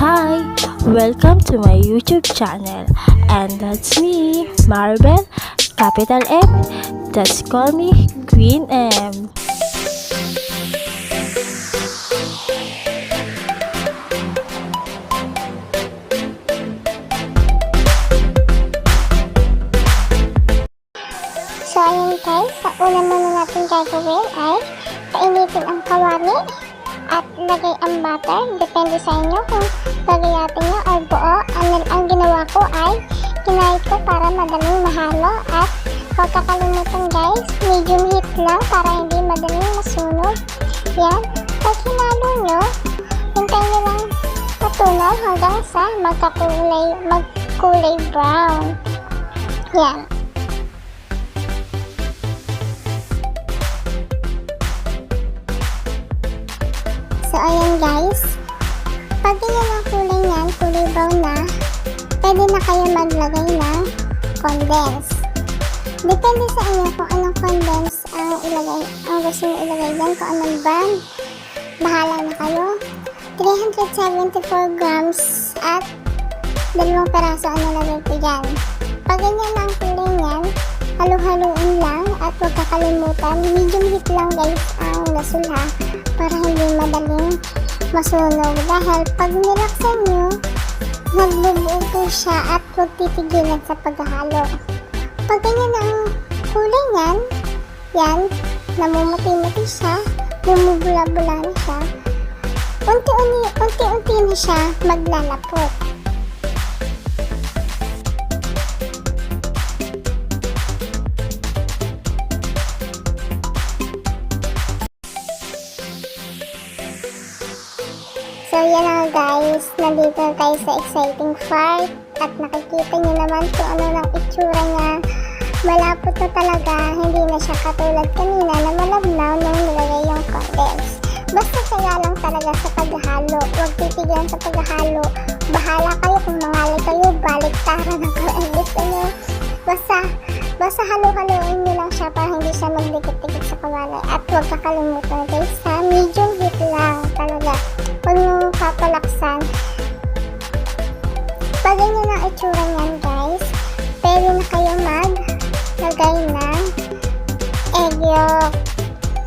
Hi! Welcome to my YouTube channel, and that's me, Maribel, capital M. Just call me Queen M. So ayun guys, sa una muna natin gagawin ay painitin ang kawali at lagay ang butter. Depende sa inyo kung gagayatin nyo or buo. Ang ginawa ko ay kinahit ko para madaling mahalo, at huwag kakalimutan guys, medium heat lang para hindi madaling masunog. Yan, pag hinalo nyo, hintayin nyo lang matunaw hanggang sa magkulay brown. Yan. So ayan guys, pag ganyan ang kulay niyan, kulay brown na, pwede na kayo maglagay ng condense. Depende sa inyo kung anong condense ang gusto nyo ilagay dyan, kung anong brand, bahala na kayo. 374 grams at 2 peraso ang nalagay ko dyan. Pag ganyan ang kulay niyan, halu-haluin lang at huwag kakalimutan, medium heat lang guys ang gasol ha, para hindi madaling masunog, dahil pag nilaksan nyo, nagbubuo po siya at huwag titigilan sa paghahalo. Pag ganyan ang kulay niyan, yan, namumuti-muti siya, bumubula-bula na siya, unti-unti na siya maglalapot. So yan na guys, nandito tayo sa exciting part at nakikita nyo naman kung ano lang itsura niya. Malapot na talaga, hindi na siya katulad kanina na malabnaw nung nilagay yung condense. Basta saya lang talaga sa paghahalo, huwag titigilan sa paghahalo. Bahala kayo kung mangali kayo, baliktaran ang gusto nyo. Basta halo-haloin nyo lang siya para hindi siya magdikit-dikit sa kawali. At huwag kakalimutan guys, sa medium heat lang talaga. Huwag nyo papalaksan. Pag ganyan ang itsura niyan guys, pwede na kayo maglagay ng egg yolk.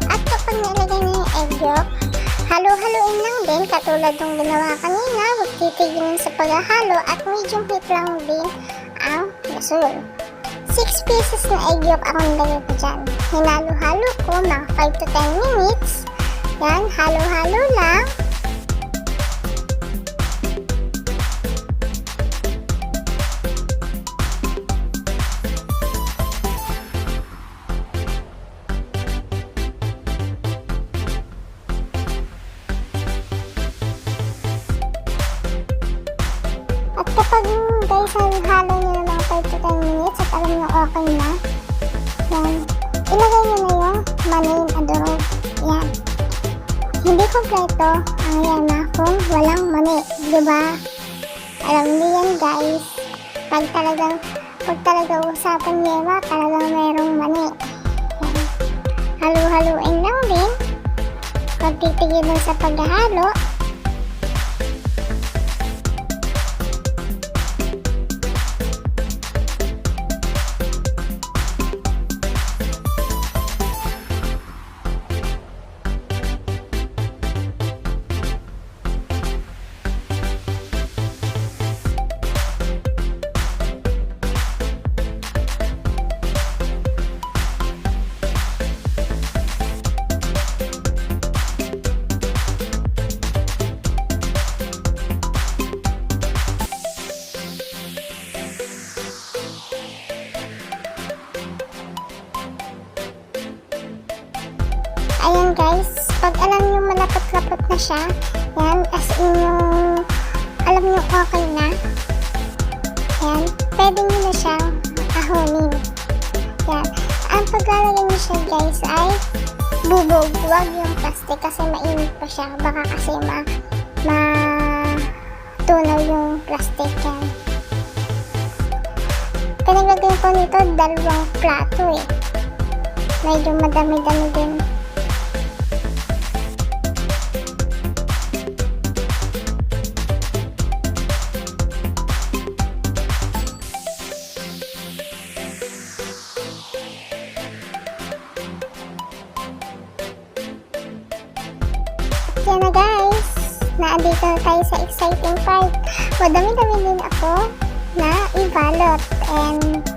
At kapag nilagay na yung egg yolk, halo-haloin lang din katulad ng ginawa kanina. Huwag titigilin sa paghahalo at medium heat lang din ang gasol. 6 pieces na egg yolk ang nilagay ko dyan. Hinalo-halo ko mga 5 to 10 minutes. Yan, halo-halo lang. At kapag guys, halo nyo na mga 5 to 10 minutes at alam nyo okay na, yan, ilagay nyo na yung manin adobo. Yan. Hindi kompleto ang yema kung walang mani, diba? Alam nyo yan guys, pag talaga usapan yema, talagang merong mani. Yan. Halu-haluin lang din, pag titigilan sa paghahalo. Ayan guys, pag alam nyo malapot-lapot na siya, yan, as in yung alam nyo okay na, yan, pwede nyo na siyang ahonin. Yan, ang paglalagay nyo siya guys ay bubog, huwag yung plastic kasi mainit pa siya, baka kasi matunaw yung plastic yan. Pinaglagay ko nito 2 plato eh, medyo madami-dami din. andito na tayo sa exciting part. Madami-dami din ako na i-balot. And